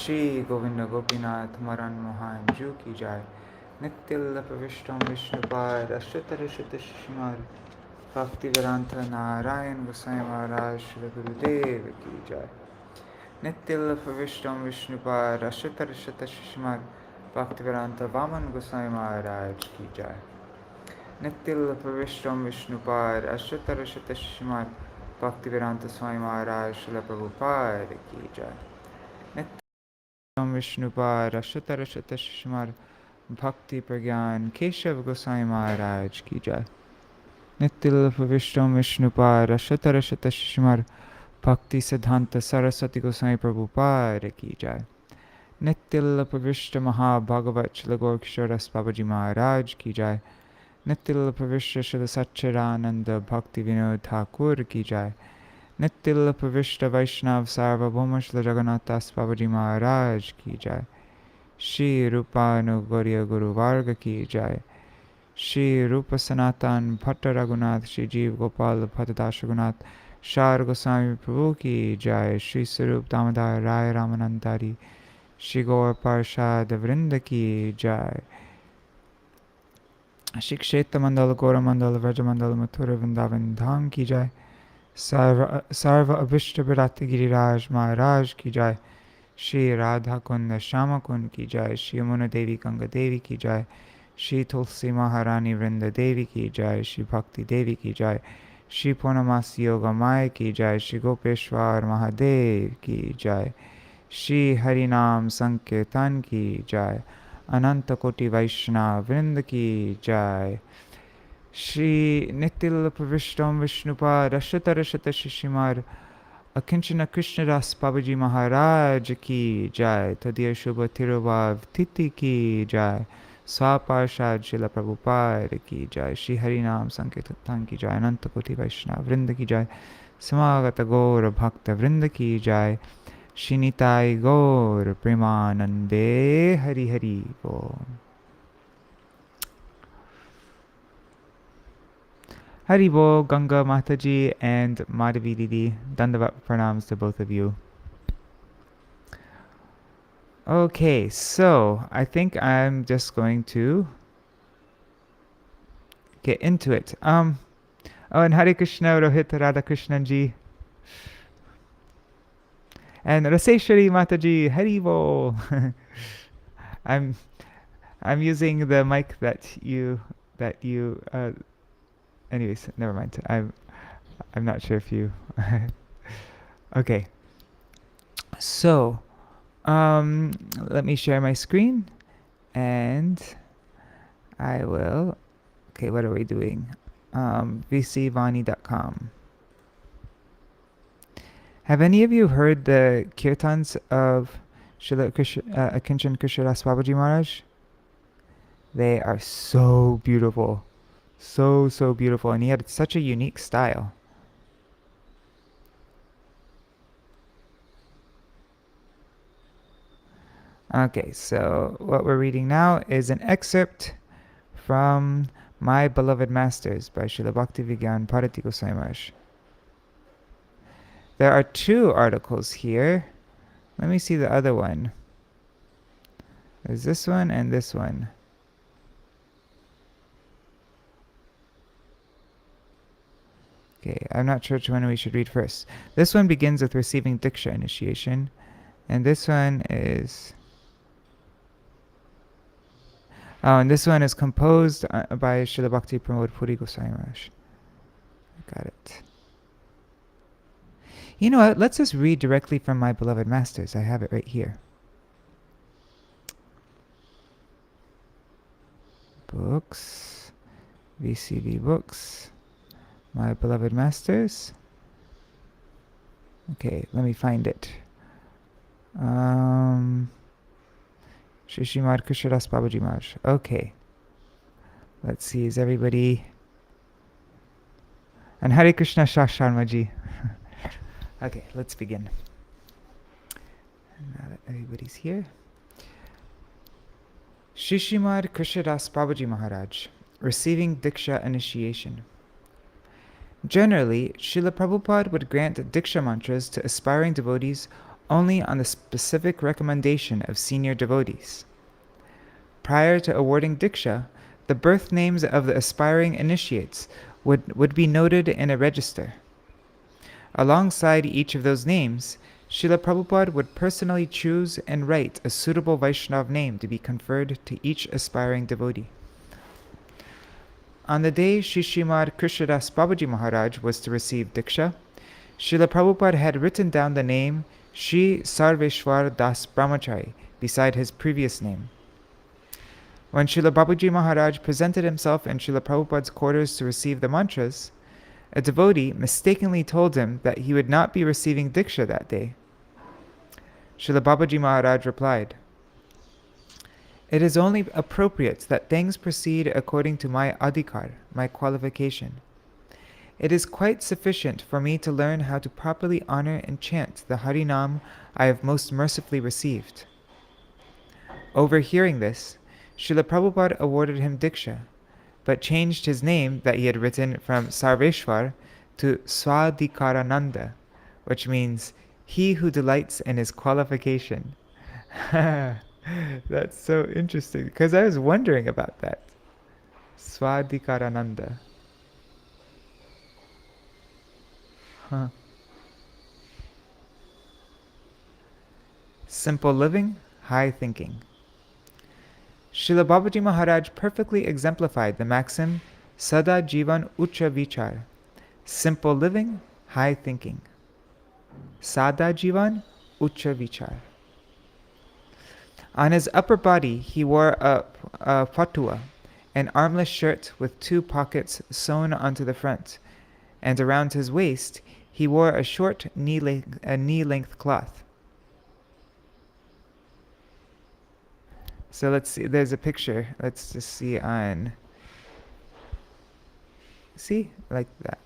Shri Govinda Gopinath Maran Mohan Ju ki jai. Nityalla Pravishtam Vishnupad Ashtatarashata Shishimad Bhakti Vedanta Narayan Gosvāmī Mahārāja Shri Gurudev ki jai. Nityalla Pravishtam Vishnupad Ashtatarashata Shishimad Bhakti Vedanta Vaman Gosvāmī Mahārāja ki jai. Nityalla Pravishtam Vishnupad Ashtatarashata Shishimad Bhakti Vedanta Swami Mahārāja Shri Prabhupada ki jai. Nityam Vishnupad Ashtatarashata Shishimad Bhakti Pragyan Keshav Gosvāmī Mahārāja ki jai. Nityam Vishnupad Ashtatarashata Shishimad Bhakti Siddhanta Saraswati Gosvāmī Prabhupada ki jai. Nityam Pravishta Mahabhagavat Śrīla Gaura-Kiṣoras Bābājī Mahārāja ki jai. Nityam Pravishta Śrīla Satchidananda Bhakti Vinod Thakur ki jai. Nityam Pravishta Vaishnav Sarvabhauma Śrīla Jagannathas Bābājī Mahārāja ki jai. Shri Rupa Anugarya Guru Varga ki jai. Shri Rupa Sanatan Bhatta Raghunath Shri Jeev Gopal Bhattadash Raghunath Shar Goswami Prabhu ki jai. Shri Sarup Damodar Rai Ramanandari Shri Gaur Parshad Vrinda ki jai. Shri Kshetra Mandala Gora Mandala Vraja Mandala Mathura Vrindavan Dham ki jai. Sarva Abhishta Bharati Giriraj Maharaj ki jai. Shri Radha Kunda Shama Kund ki jai. Shri Yamuna Devi Ganga Devi ki jai. Shri Tulsi Maharani Vrinda Devi ki jai. Shri Bhakti Devi ki jai. Shri Purnamasi Yoga Maya ki jai. Shri Gopeshwar Mahadev ki jai. Shri Harinam Sankirtan ki jai. Ananta Koti Vaishnava Vrinda ki jai. Shri Nityalla Pravishtam Vishnupad Ashtatarashata Shishimad Akiñcana Kṛṣṇadāsa Bābājī Mahārāja ki jai. Tadya Shubha Tirubhav Titi ki jai. Swaparshad Śrīla Prabhupada ki jai. Shri Harinam Sankirtan ki jai. Ananta Koti Vaishnava Vrinda ki jai. Samagata Gaura Bhakta Vrinda ki jai. Shri Nitai Gaur Premanande Hari Hari Bol. Hari Bol, Ganga Mataji and Madhavi Didi. Dandavat pranams to both of you. Okay, so I think I'm just going to get into it. Oh, and Hare Krishna Rohit Radha Krishnan ji. And Raseshwari Mataji, Hari Bol. I'm using the mic that you anyways, never mind. I'm not sure if you okay. So let me share my screen and I will okay, what are we doing? vcvani.com. Have any of you heard the kirtans of Śrīla Akiñcana Kṛṣṇadāsa Bābājī Mahārāja? They are so beautiful. So beautiful. And he had such a unique style. Okay, so what we're reading now is an excerpt from My Beloved Masters by Srila Bhakti Vijñāna Bhāratī Gosvāmī Mahārāja. There are two articles here. Let me see the other one. There's this one and this one. Okay, I'm not sure which one we should read first. This one begins with receiving Diksha initiation. And this one is... Oh, and this one is composed by Srila Bhakti Pramod Puri Goswami Maharaj. Got it. You know what? Let's just read directly from My Beloved Masters. I have it right here. Books. VCV Books. My Beloved Masters. Okay, let me find it. Śrī Śrīmad Kṛṣṇadāsa Bābājī Mahārāja. Okay. Let's see, is everybody... And Hare Krishna Shah Sharmaji. Okay, let's begin. Now that everybody's here. Śrī Śrīmad Kṛṣṇadāsa Bābājī Mahārāja, receiving Diksha initiation. Generally, Srila Prabhupada would grant Diksha mantras to aspiring devotees only on the specific recommendation of senior devotees. Prior to awarding Diksha, the birth names of the aspiring initiates would be noted in a register. Alongside each of those names, Srila Prabhupada would personally choose and write a suitable Vaishnava name to be conferred to each aspiring devotee. On the day Śrī Śrīmad Kṛṣṇadāsa Bābājī Mahārāja was to receive Diksha, Srila Prabhupada had written down the name Śrī Sarveshwar Das Brahmachari beside his previous name. When Srila Bābājī Mahārāja presented himself in Srila Prabhupada's quarters to receive the mantras, a devotee mistakenly told him that he would not be receiving Diksha that day. Srila Bābājī Mahārāja replied, "It is only appropriate that things proceed according to my adhikar, my qualification. It is quite sufficient for me to learn how to properly honor and chant the Harinam I have most mercifully received." Overhearing this, Srila Prabhupada awarded him Diksha, but changed his name that he had written from Sarveshwar to Swadhikarananda, which means he who delights in his qualification. That's so interesting, because I was wondering about that. Swadhikarananda. Simple living, high thinking. Srila Bābājī Mahārāja perfectly exemplified the maxim Sada Jivan Ucha Vichar, simple living, high thinking. Sada Jivan Ucha Vichar. On his upper body he wore a patua, an armless shirt with 2 pockets sewn onto the front, and around his waist he wore a short knee-length cloth. So let's see, there's a picture. Let's just see on, see, like that.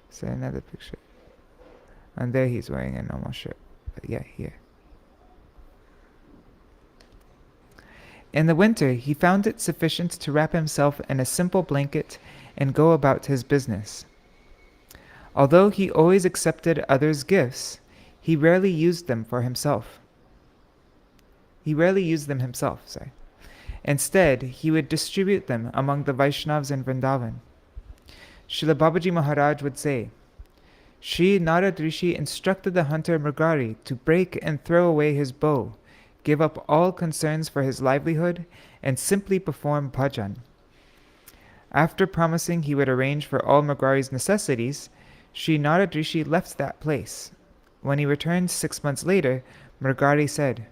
So another picture. And there he's wearing a normal shirt. But yeah, here. In the winter, he found it sufficient to wrap himself in a simple blanket and go about his business. Although he always accepted others' gifts, he rarely used them for himself. Instead, he would distribute them among the Vaishnavas in Vrindavan. Srila Bābājī Mahārāja would say, Sri Narad Rishi instructed the hunter Mrigari to break and throw away his bow, give up all concerns for his livelihood, and simply perform bhajan. After promising he would arrange for all Mrigari's necessities, Sri Narad Rishi left that place. When he returned 6 months later, Mrigari said,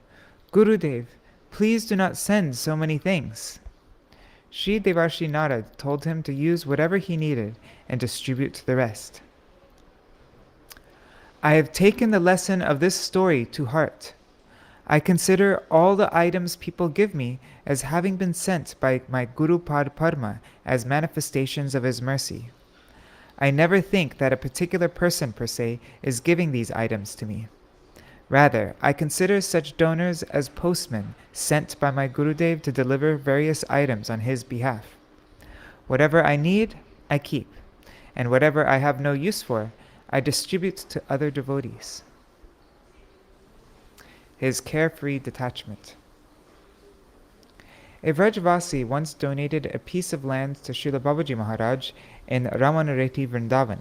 "Gurudev, please do not send so many things." Sri Devarshi Narad told him to use whatever he needed and distribute the rest. I have taken the lesson of this story to heart. I consider all the items people give me as having been sent by my Guru Pad Padma as manifestations of his mercy. I never think that a particular person per se is giving these items to me. Rather, I consider such donors as postmen sent by my Gurudev to deliver various items on his behalf. Whatever I need, I keep, and whatever I have no use for, I distribute to other devotees. His carefree detachment. A Vrajvasi once donated a piece of land to Srila Bābājī Mahārāja in Ramanareti, Vrindavan.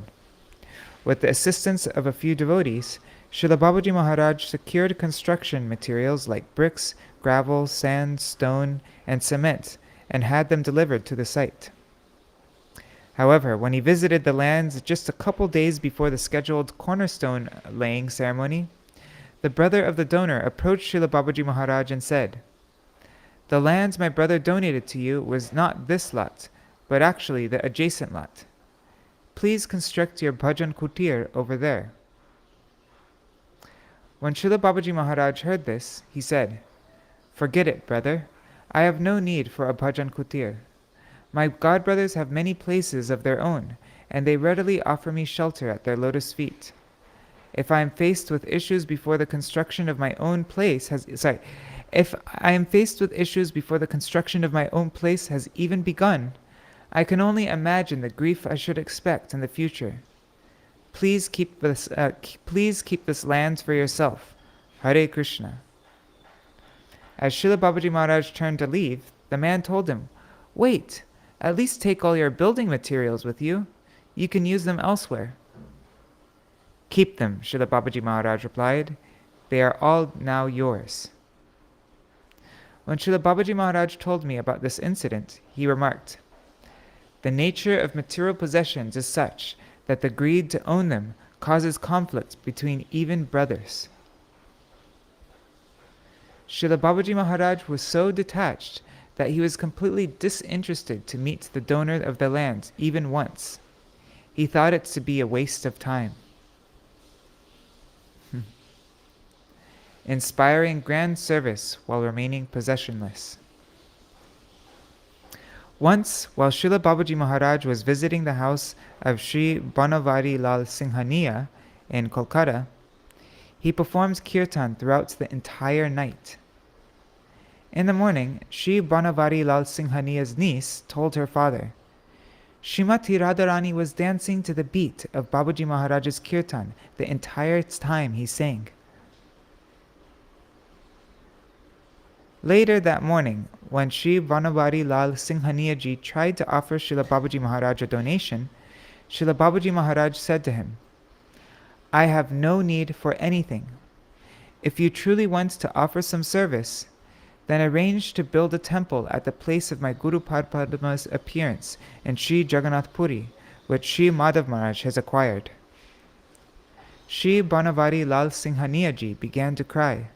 With the assistance of a few devotees, Srila Bābājī Mahārāja secured construction materials like bricks, gravel, sand, stone, and cement, and had them delivered to the site. However, when he visited the lands just a couple days before the scheduled cornerstone laying ceremony, the brother of the donor approached Srila Bābājī Mahārāja and said, "The land my brother donated to you was not this lot, but actually the adjacent lot. Please construct your bhajan kutir over there." When Srila Bābājī Mahārāja heard this, he said, "Forget it, brother. I have no need for a bhajan kutir. My godbrothers have many places of their own, and they readily offer me shelter at their lotus feet. If I am faced with issues before the construction of my own place has even begun, I can only imagine the grief I should expect in the future. Please keep this land for yourself. Hare Krishna. As Srila Bābājī Mahārāja turned to leave, the man told him, "Wait, at least take all your building materials with you. You can use them elsewhere." "Keep them," Srila Bābājī Mahārāja replied. "They are all now yours." When Srila Bābājī Mahārāja told me about this incident, he remarked, "The nature of material possessions is such that the greed to own them causes conflict between even brothers." Srila Bābājī Mahārāja was so detached that he was completely disinterested to meet the donor of the land even once. He thought it to be a waste of time. Inspiring grand service while remaining possessionless. Once, while Srila Bābājī Mahārāja was visiting the house of Sri Banavāri Lal Singhaniya in Kolkata, he performed kirtan throughout the entire night. In the morning, Sri Banavāri Lal Singhaniya's niece told her father, "Srimati Radharani was dancing to the beat of Bābājī Mahārāja's kirtan the entire time he sang." Later that morning, when Sri Banavāri Lal Singhaniya tried to offer Srila Bābājī Mahārāja a donation, Srila Bābājī Mahārāja said to him, "I have no need for anything. If you truly want to offer some service, then arrange to build a temple at the place of my Guru Padma's appearance in Sri Jagannath Puri, which Sri Madhav Maharaj has acquired." Sri Banavāri Lal Singhaniya began to cry.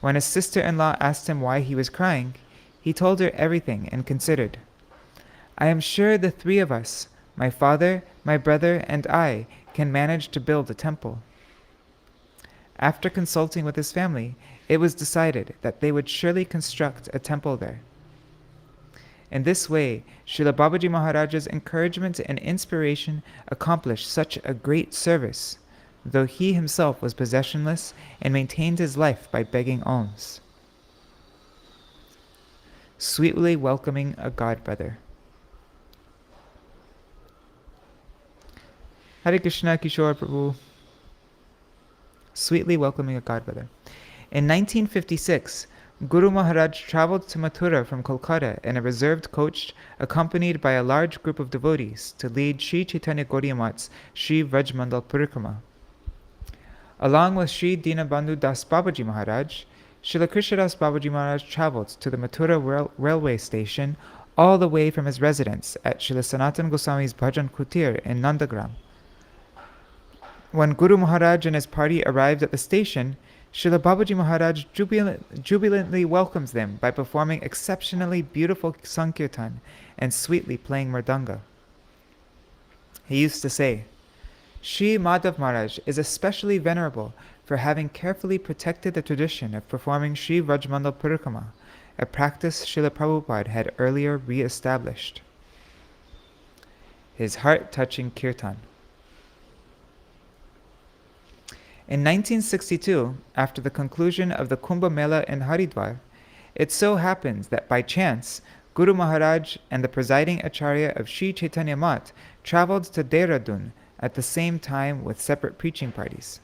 When his sister-in-law asked him why he was crying, he told her everything and considered, "I am sure the three of us, my father, my brother, and I, can manage to build a temple." After consulting with his family, it was decided that they would surely construct a temple there. In this way, Srila Bābājī Mahārāja's encouragement and inspiration accomplished such a great service, though he himself was possessionless and maintained his life by begging alms. Sweetly welcoming a godbrother. Hare Krishna Kishore Prabhu. Sweetly welcoming a godbrother. In 1956, Guru Maharaj traveled to Mathura from Kolkata in a reserved coach accompanied by a large group of devotees to lead Sri Chaitanya Gaudiya Math's Sri Vrajmandal Parikrama. Along with Sri Dinabandhu Das Bābājī Maharaj, Srila Kṛṣṇadāsa Bābājī Maharaj traveled to the Mathura railway station all the way from his residence at Srila Sanatana Goswāmī's Bhajan Kutir in Nandagram. When Guru Maharaj and his party arrived at the station, Srila Bābājī Maharaj jubilantly welcomes them by performing exceptionally beautiful sankirtan and sweetly playing mridanga. He used to say, "Sri Madhav Maharaj is especially venerable for having carefully protected the tradition of performing Sri Vrajmandal Parikrama, a practice Srila Prabhupada had earlier re-established." His heart-touching kirtan. In 1962, after the conclusion of the Kumbh Mela in Haridwar, it so happens that by chance, Guru Maharaj and the presiding Acharya of Sri Chaitanya Math traveled to Dehradun at the same time with separate preaching parties.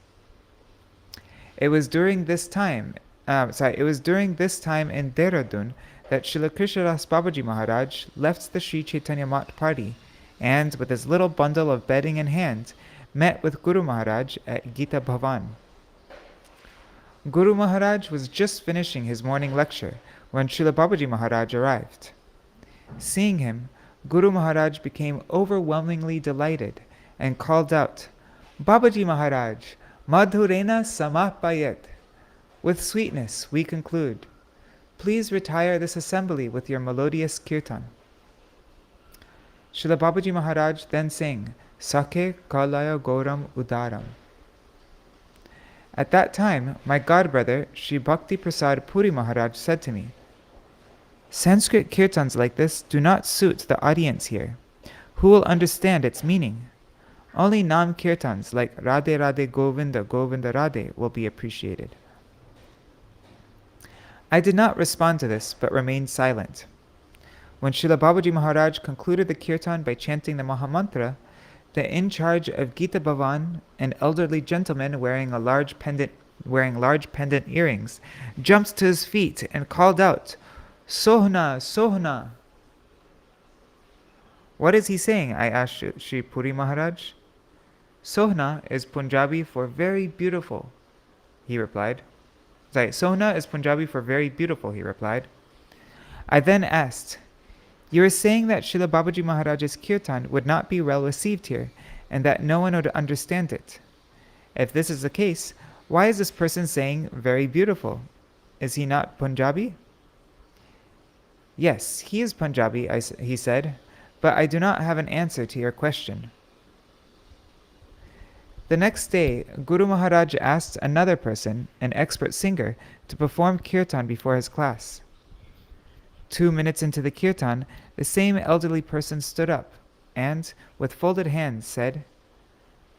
It was during this time in Dehradun that Srila Kṛṣṇadāsa Bābājī Maharaj left the Sri Chaitanya Math party and, with his little bundle of bedding in hand, met with Guru Maharaj at Gita Bhavan. Guru Maharaj was just finishing his morning lecture when Srila Bābājī Maharaj arrived. Seeing him, Guru Maharaj became overwhelmingly delighted and called out, "Bābājī Maharaj, Madhurena Samapayat." With sweetness we conclude. Please retire this assembly with your melodious kirtan. Srila Bābājī Maharaj then sang, "Sakhe Kalaya Gauram Udaram." At that time, my godbrother, Sri Bhakti Prasad Puri Maharaj, said to me, "Sanskrit kirtans like this do not suit the audience here. Who will understand its meaning? Only Nam kirtans like Radhe Radhe Govinda Govinda Radhe will be appreciated." I did not respond to this, but remained silent. When Srila Bābājī Maharaj concluded the kirtan by chanting the Mahamantra, the in charge of Gita Bhavan, an elderly gentleman wearing large pendant earrings, jumped to his feet and called out, "Sohna, Sohna!" What is he saying? I asked Shri Puri Maharaj. Sohna is Punjabi for very beautiful, he replied. Sohna is Punjabi for very beautiful, he replied. I then asked, you are saying that Srila Bābājī Maharaj's kirtan would not be well received here, and that no one would understand it. If this is the case, why is this person saying very beautiful? Is he not Punjabi? Yes, he is Punjabi, he said, but I do not have an answer to your question. The next day, Guru Maharaj asked another person, an expert singer, to perform kirtan before his class. 2 minutes into the kirtan, the same elderly person stood up and, with folded hands, said,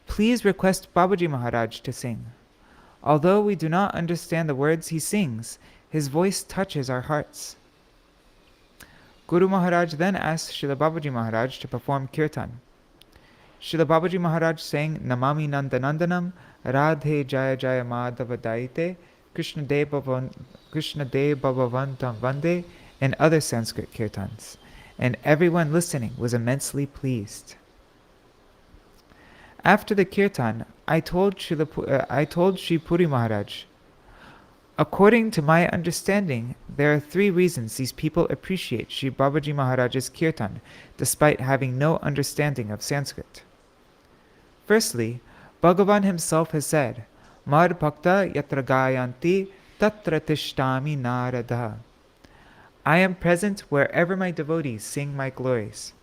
"Please request Bābājī Maharaj to sing. Although we do not understand the words he sings, his voice touches our hearts." Guru Maharaj then asked Srila Bābājī Maharaj to perform kirtan. Srila Bābājī Maharaj sang Namami Nandanandanam, Radhe Jaya Jaya Madhava Daite, Kṛṣṇadāsa Bhagavantam Vande, and other Sanskrit kirtans, and everyone listening was immensely pleased. After the kirtan, I told Shri Puri Maharaj, according to my understanding, there are 3 reasons these people appreciate Sri Bābājī Maharaj's kirtan, despite having no understanding of Sanskrit. Firstly, Bhagavan himself has said, Mad Bhakta Yatra Gayanti Tatra Tishtami Narada. I am present wherever my devotees sing my glories.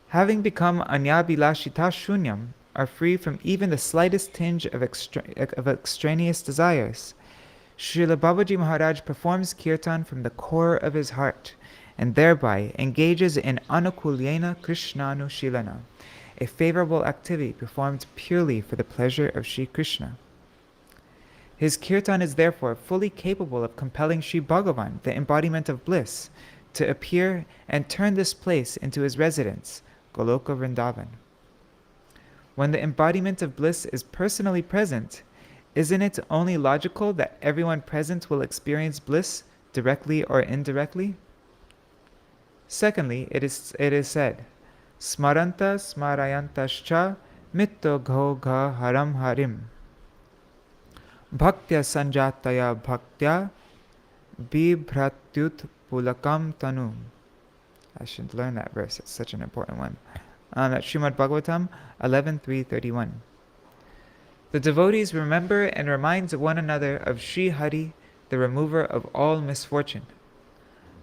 Having become anyabhilashita shunyam, are free from even the slightest tinge of extraneous desires, Srila Bābājī Maharaj performs kirtan from the core of his heart, and thereby engages in anukulyena Krishnanushilana, a favorable activity performed purely for the pleasure of Sri Krishna. His kirtan is therefore fully capable of compelling Sri Bhagavan, the embodiment of bliss, to appear and turn this place into his residence, Goloka Vrindavan. When the embodiment of bliss is personally present, isn't it only logical that everyone present will experience bliss, directly or indirectly? Secondly, it is said, Smaranta smarayantascha mitto gho haram harim. Bhaktya sanjataya bhaktya bibhratyut pulakam tanum. I should learn that verse, it's such an important one. That's Śrīmad Bhagavatam 11.3.31. The devotees remember and remind one another of Sri Hari, the remover of all misfortune.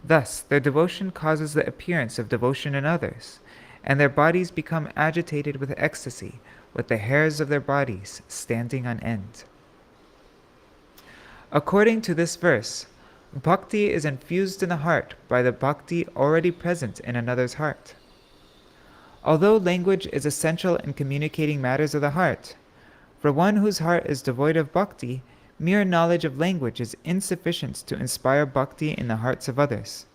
Thus, their devotion causes the appearance of devotion in others, and their bodies become agitated with ecstasy, with the hairs of their bodies standing on end. According to this verse, Bhakti is infused in the heart by the Bhakti already present in another's heart. Although language is essential in communicating matters of the heart, for one whose heart is devoid of Bhakti, mere knowledge of language is insufficient to inspire Bhakti in the hearts of others.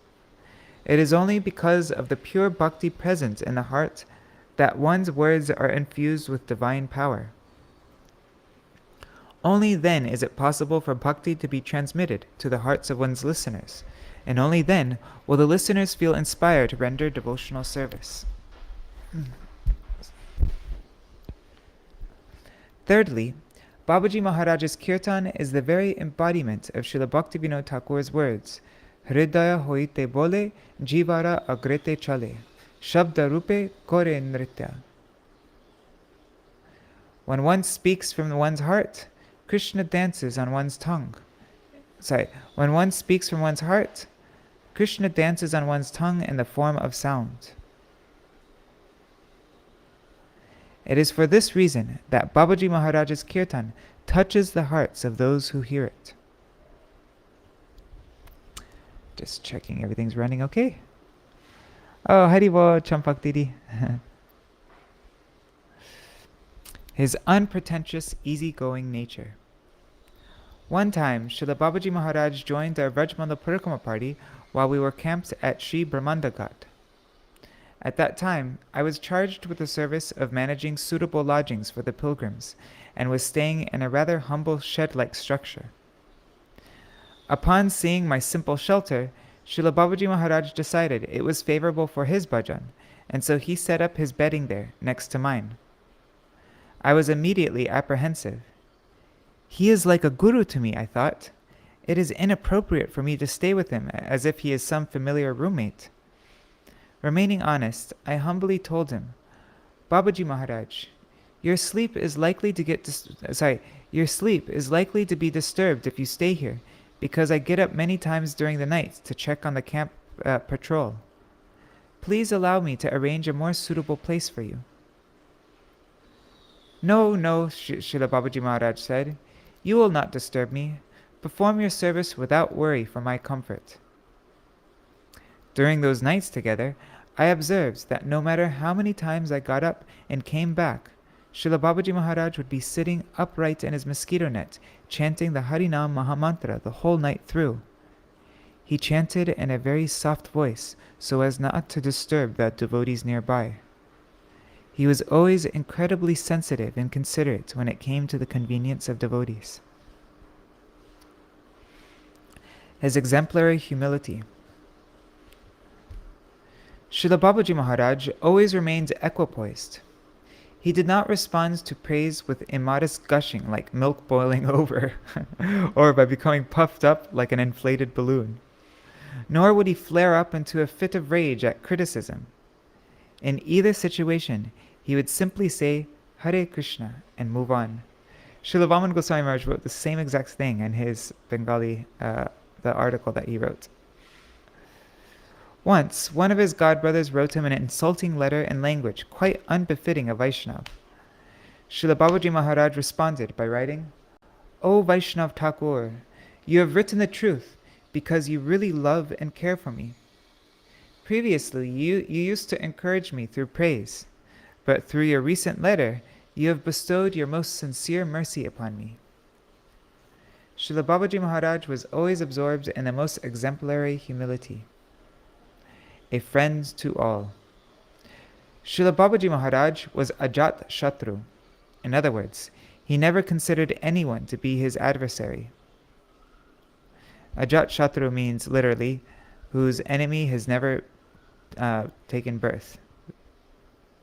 It is only because of the pure Bhakti present in the heart that one's words are infused with divine power. Only then is it possible for Bhakti to be transmitted to the hearts of one's listeners, and only then will the listeners feel inspired to render devotional service. Thirdly, Bābājī Maharaj's kirtan is the very embodiment of Srila Bhaktivinoda Thakur's words, Hridaya hoite bole, jivara agrete chale, shabda rupe kore nritya. When one speaks from one's heart, Krishna dances on one's tongue. When one speaks from one's heart, Krishna dances on one's tongue in the form of sound. It is for this reason that Bābājī Maharaj's kirtan touches the hearts of those who hear it. Just checking everything's running okay. Oh, Haribol, Champak Didi. His unpretentious, easygoing nature. One time, Srila Bābājī Maharaj joined our Vrajmala Parikrama party while we were camped at Sri Brahmanda Ghat. At that time, I was charged with the service of managing suitable lodgings for the pilgrims, and was staying in a rather humble shed-like structure. Upon seeing my simple shelter, Srila Bābājī Mahārāja decided it was favorable for his bhajan, and so he set up his bedding there, next to mine. I was immediately apprehensive. He is like a guru to me, I thought. It is inappropriate for me to stay with him as if he is some familiar roommate. Remaining honest, I humbly told him, Bābājī Mahārāj, your sleep is likely to be disturbed if you stay here, because I get up many times during the night to check on the camp patrol. Please allow me to arrange a more suitable place for you. No, Srila Bābājī Mahārāj said. You will not disturb me. Perform your service without worry for my comfort. During those nights together, I observed that no matter how many times I got up and came back, Srila Bābājī Mahārāj would be sitting upright in his mosquito net, chanting the Harinam Mahamantra the whole night through. He chanted in a very soft voice so as not to disturb the devotees nearby. He was always incredibly sensitive and considerate when it came to the convenience of devotees. His exemplary humility. Srila Bābājī Mahārāj always remained equipoised. He did not respond to praise with immodest gushing like milk boiling over, or by becoming puffed up like an inflated balloon. Nor would he flare up into a fit of rage at criticism. In either situation, he would simply say, Hare Krishna, and move on. Srila Vāman Gosvāmī Maharaj wrote the same exact thing in his Bengali, the article that he wrote. Once, one of his godbrothers wrote him an insulting letter in language quite unbefitting a Vaishnava. Srila Bābājī Mahārāj responded by writing, O Vaishnava Thakur, you have written the truth because you really love and care for me. Previously, you used to encourage me through praise, but through your recent letter, you have bestowed your most sincere mercy upon me. Srila Bābājī Mahārāj was always absorbed in the most exemplary humility. A friend to all. Srila Bābājī Mahārāj was Ajat Shatru. In other words, he never considered anyone to be his adversary. Ajat Shatru means literally, whose enemy has never taken birth.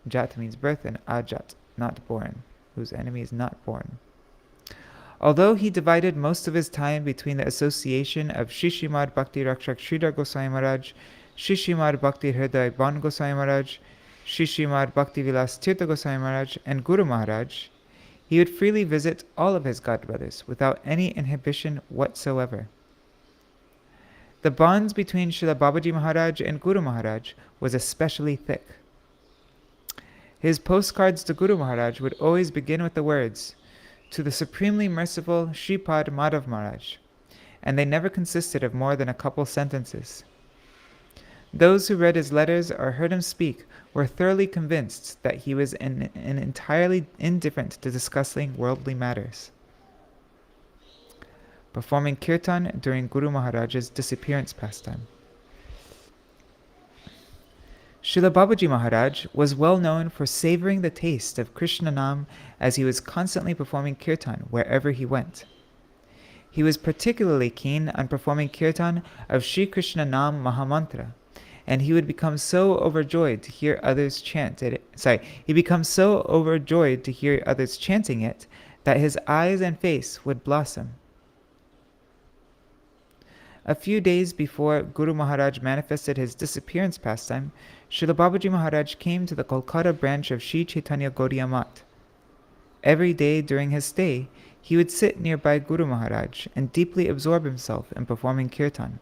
Jat means birth, and Ajat, not born, whose enemy is not born. Although he divided most of his time between the association of Śrī Śrīmad Bhakti Rakshak Sridhar Goswami Maharaj, Śrī Śrīmad Bhakti Hriday Ban Goswami Maharaj, Śrī Śrīmad Bhakti Vilas Tirtha Goswami Maharaj, and Guru Maharaj, he would freely visit all of his godbrothers without any inhibition whatsoever. The bonds between Srila Bābājī Mahārāj and Guru Maharaj was especially thick. His postcards to Guru Maharaj would always begin with the words, to the supremely merciful Shripad Madhav Maharaj, and they never consisted of more than a couple sentences. Those who read his letters or heard him speak were thoroughly convinced that he was entirely indifferent to discussing worldly matters. Performing kirtan during Guru Maharaj's disappearance pastime. Srila Bābājī Mahārāj was well known for savoring the taste of Krishna Nam as he was constantly performing kirtan wherever he went. He was particularly keen on performing kirtan of Shri Krishna Nam Mahamantra, and he would become so overjoyed to hear others chanting it that his eyes and face would blossom. A few days before Guru Maharaj manifested his disappearance pastime, Srila Bābājī Mahārāj came to the Kolkata branch of Sri Chaitanya Gaudiya Math. Every day during his stay, he would sit nearby Guru Maharaj and deeply absorb himself in performing kirtan.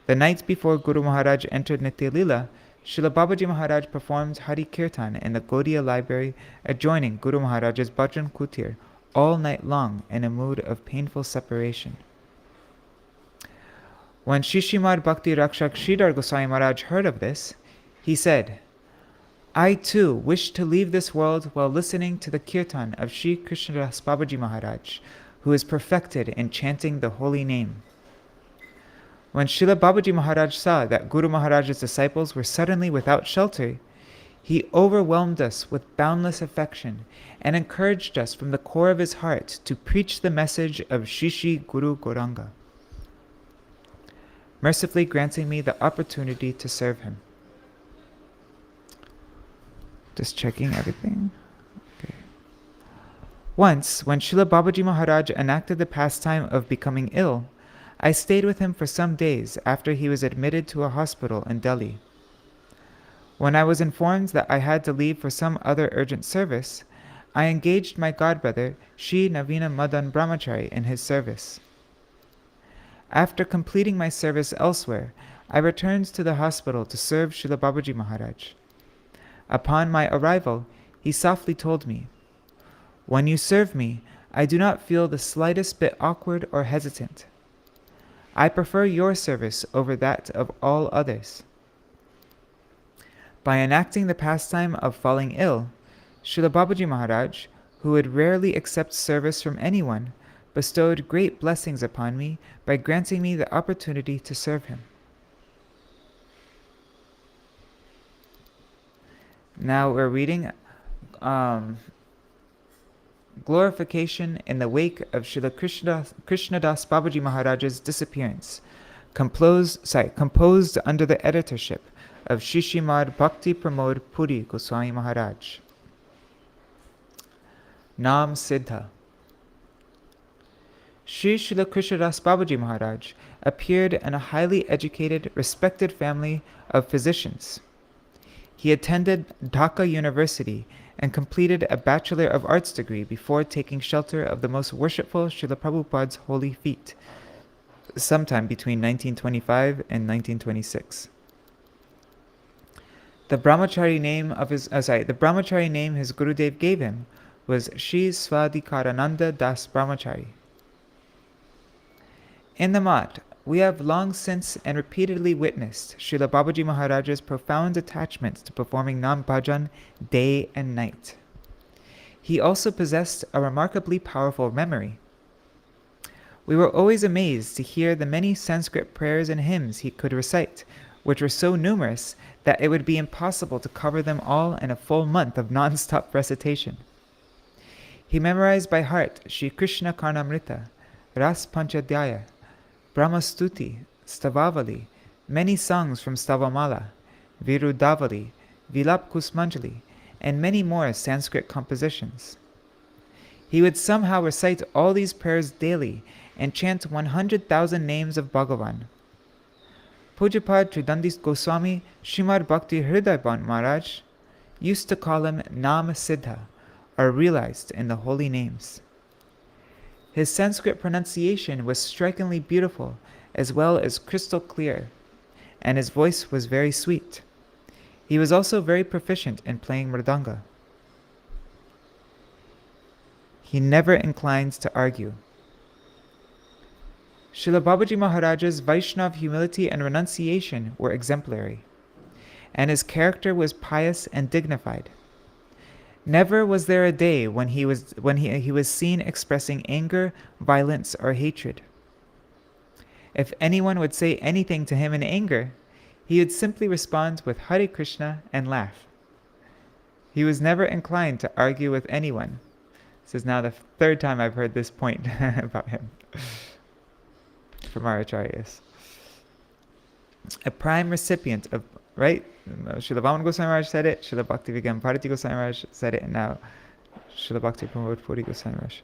The night before Guru Maharaj entered Nitya Lila, Srila Bābājī Mahārāj performed Hari Kirtan in the Gaudiya library adjoining Guru Maharaj's Bhajan Kutir all night long in a mood of painful separation. When Śrī Śrīmad Bhakti Rakshak Sridhar Goswami Maharaj heard of this, he said, I too wish to leave this world while listening to the kirtan of Śrī Kṛṣṇadāsa Bābājī Maharaj, who is perfected in chanting the holy name. When Srila Bābājī Maharaj saw that Guru Maharaj's disciples were suddenly without shelter, he overwhelmed us with boundless affection and encouraged us from the core of his heart to preach the message of Śrī Śrī Guru Gauranga, mercifully granting me the opportunity to serve him. Just checking everything. Okay. Once, when Srila Bābājī Maharaj enacted the pastime of becoming ill, I stayed with him for some days after he was admitted to a hospital in Delhi. When I was informed that I had to leave for some other urgent service, I engaged my godbrother, Śrī Navina Madan Brahmachari, in his service. After completing my service elsewhere, I returned to the hospital to serve Srila Bābājī Maharaj. Upon my arrival, he softly told me, "When you serve me, I do not feel the slightest bit awkward or hesitant. I prefer your service over that of all others." By enacting the pastime of falling ill, Srila Bābājī Maharaj, who would rarely accept service from anyone, bestowed great blessings upon me by granting me the opportunity to serve him. Now we're reading Glorification in the Wake of Srila Kṛṣṇadāsa Bābājī Maharaj's disappearance, composed under the editorship of Śrī Śrīmad Bhakti Pramod Puri Gosvāmī Maharaj. Nam Siddha. Srila Kṛṣṇadāsa Bābājī Maharaj appeared in a highly educated, respected family of physicians. He attended Dhaka University and completed a Bachelor of Arts degree before taking shelter of the most worshipful Srila Prabhupada's holy feet, sometime between 1925 and 1926. The brahmachari name his Gurudev gave him was Śrī Svadhikarananda Das Brahmachari. In the Math, we have long since and repeatedly witnessed Srila Bābājī Maharaj's profound attachment to performing Nam Bhajan day and night. He also possessed a remarkably powerful memory. We were always amazed to hear the many Sanskrit prayers and hymns he could recite, which were so numerous that it would be impossible to cover them all in a full month of non-stop recitation. He memorized by heart Shri Krishna Karnamrita, Ras Panchadhyaya, Brahmastuti, Stavavali, many songs from Stavamala, Virudavali, Vilap Kusmanjali, and many more Sanskrit compositions. He would somehow recite all these prayers daily and chant 100,000 names of Bhagavan. Pujapad Tridandis Goswāmī Śrīmad Bhakti Hridayband Maharaj used to call him Nam Siddha, or realized in the holy names. His Sanskrit pronunciation was strikingly beautiful, as well as crystal clear, and his voice was very sweet. He was also very proficient in playing mridanga. He never inclined to argue. Srila Bābājī Maharaj's Vaishnav humility and renunciation were exemplary, and his character was pious and dignified. Never was there a day when he was seen expressing anger, violence, or hatred. If anyone would say anything to him in anger, he would simply respond with Hare Krishna and laugh. He was never inclined to argue with anyone. This is now the third time I've heard this point about him from our acharyas. A prime recipient of, right? Srila Vāman Goswami Maharaj said it, Srila Bhakti Vigyan Bharati Goswami Maharaj said it, and now Srila Bhakti Pramod Puri Goswami Maharaj.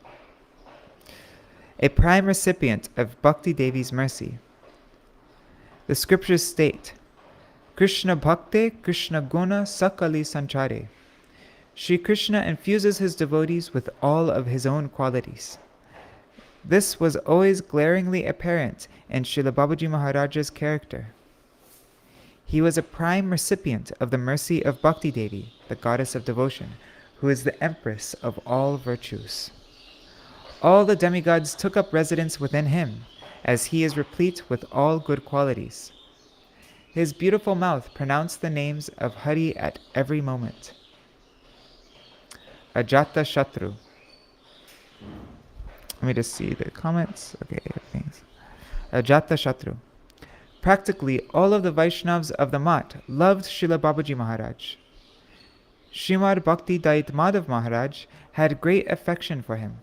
A prime recipient of Bhakti Devi's mercy. The scriptures state, Krishna Bhakte Krishna Guna Sakali Sanchare. Sri Krishna infuses his devotees with all of his own qualities. This was always glaringly apparent in Srila Bābājī Maharaj's character. He was a prime recipient of the mercy of Bhakti Devi, the goddess of devotion, who is the empress of all virtues. All the demigods took up residence within him, as he is replete with all good qualities. His beautiful mouth pronounced the names of Hari at every moment. Ajata Shatru. Let me just see the comments. Okay, thanks. Ajata Shatru. Practically all of the Vaishnavas of the Math loved Srila Bābājī Maharaj. Srimad Bhakti Dait Madhav Maharaj had great affection for him.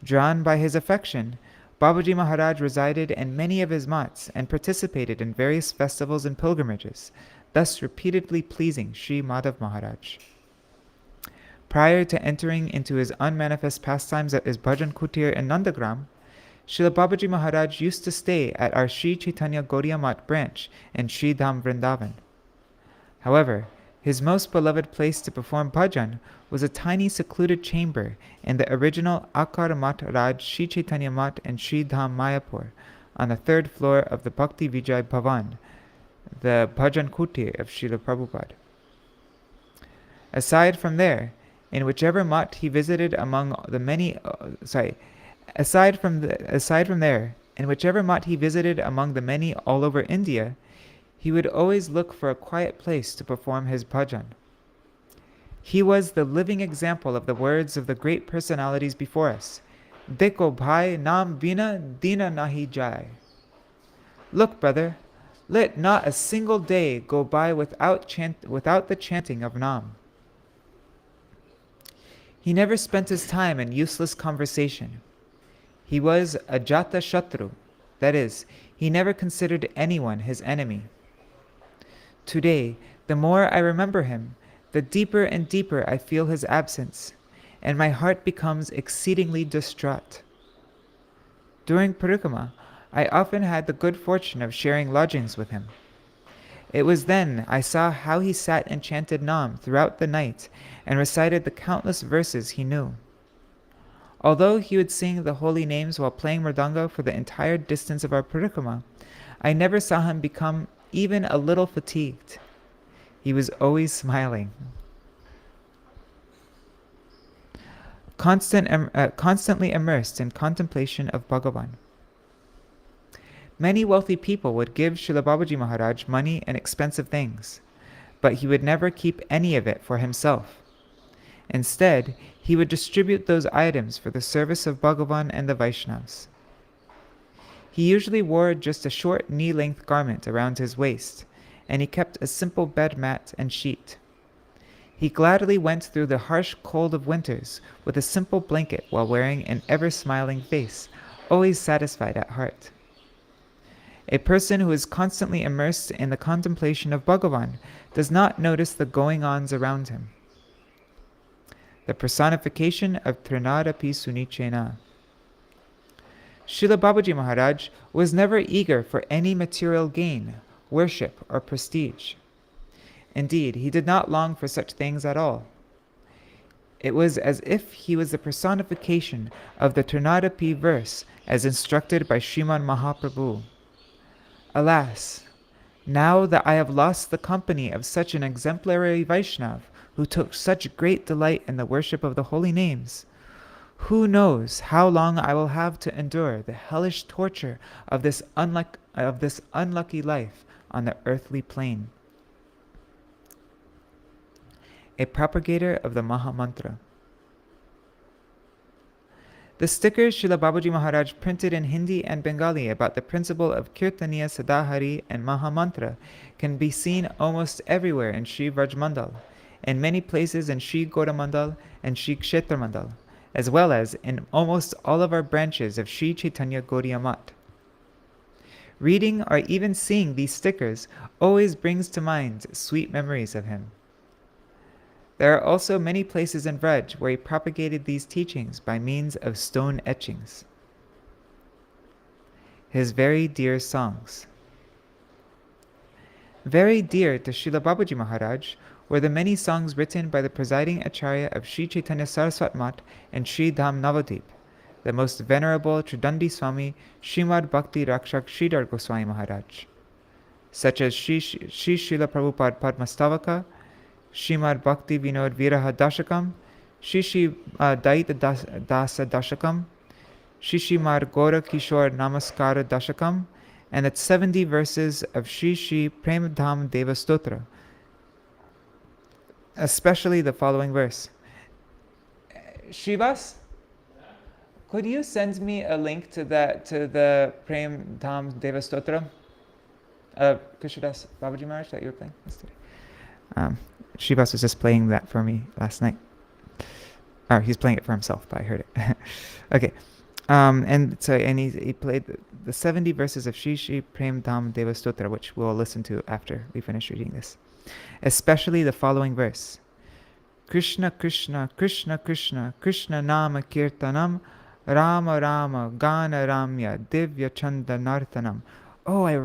Drawn by his affection, Bābājī Maharaj resided in many of his mats and participated in various festivals and pilgrimages, thus repeatedly pleasing Sri Madhav Maharaj. Prior to entering into his unmanifest pastimes at his bhajan kutir in Nandagram, Srila Bābājī Maharaj used to stay at our Sri Chaitanya Gaudiya Math branch in Sri Dham Vrindavan. However, his most beloved place to perform bhajan was a tiny secluded chamber in the original Akar Mat Raj Sri Chaitanya Math in Sri Dham Mayapur, on the third floor of the Bhakti Vijay Bhavan, the bhajan kutir of Srila Prabhupada. Aside from there, in whichever mat he visited among the many, aside from there, in whichever mat he visited among the many all over India, he would always look for a quiet place to perform his bhajan. He was the living example of the words of the great personalities before us. Dekho bhai, naam bina dina nahi jai. Look, brother, let not a single day go by without the chanting of Naam. He never spent his time in useless conversation. He was ajata shatru, that is, he never considered anyone his enemy. Today, the more I remember him, the deeper and deeper I feel his absence, and my heart becomes exceedingly distraught. During Parikrama, I often had the good fortune of sharing lodgings with him. It was then I saw how he sat and chanted Naam throughout the night and recited the countless verses he knew. Although he would sing the holy names while playing mridanga for the entire distance of our Parikrama, I never saw him become even a little fatigued. He was always smiling. Constantly immersed in contemplation of Bhagavan. Many wealthy people would give Srila Bābājī Maharaj money and expensive things, but he would never keep any of it for himself. Instead, he would distribute those items for the service of Bhagavan and the Vaishnavas. He usually wore just a short knee-length garment around his waist, and he kept a simple bed mat and sheet. He gladly went through the harsh cold of winters with a simple blanket while wearing an ever-smiling face, always satisfied at heart. A person who is constantly immersed in the contemplation of Bhagavan does not notice the going-ons around him. The personification of Trinadapi Sunichena. Srila Bābājī Maharaj was never eager for any material gain, worship, or prestige. Indeed, he did not long for such things at all. It was as if he was the personification of the Trinadapi verse as instructed by Srimad Mahaprabhu. Alas, now that I have lost the company of such an exemplary Vaishnav who took such great delight in the worship of the holy names, who knows how long I will have to endure the hellish torture of this unlucky life on the earthly plane. A propagator of the Mahamantra. The stickers Srila Bābājī Maharaj printed in Hindi and Bengali about the principle of Kirtaniya Sadahari and Mahamantra can be seen almost everywhere in Sri Vrajmandal, in many places in Sri Gaudamandal and Sri Kshetramandal, as well as in almost all of our branches of Sri Chaitanya Gaudiya Math. Reading or even seeing these stickers always brings to mind sweet memories of him. There are also many places in Vraj where he propagated these teachings by means of stone etchings. His very dear songs. Very dear to Srila Bābājī Maharaj were the many songs written by the presiding Acharya of Sri Chaitanya Saraswat Math and Sri Dham Navadvip, the most venerable Tridandi Swami Śrīmad Bhakti Rakshak Sridhar Gosvāmī Maharaj, such as Shri Srila Prabhupada Padmastavaka, Śrīmad Bhakti Vinod Viraha Dashakam, Shri Daita Dasa Dashakam, Shri Srimad Gaura Kishore Namaskara Dashakam, and the 70 verses of Shri Shri Prem Dham Deva Stotra, especially the following verse. Shrivas, could you send me a link to the Prem Dham Deva Stotra? Kṛṣṇadāsa Bābājī Maharaj that you were playing yesterday. Srivas was just playing that for me last night. Or he's playing it for himself, but I heard it. Okay. And he played the 70 verses of Śrī Śrīmad Deva Stotra, which we'll listen to after we finish reading this. Especially the following verse. Krishna Krishna Krishna Krishna Krishna Nama Kirtanam Rama Rama Gana Ramya Divya Chanda Nartanam. Oh, I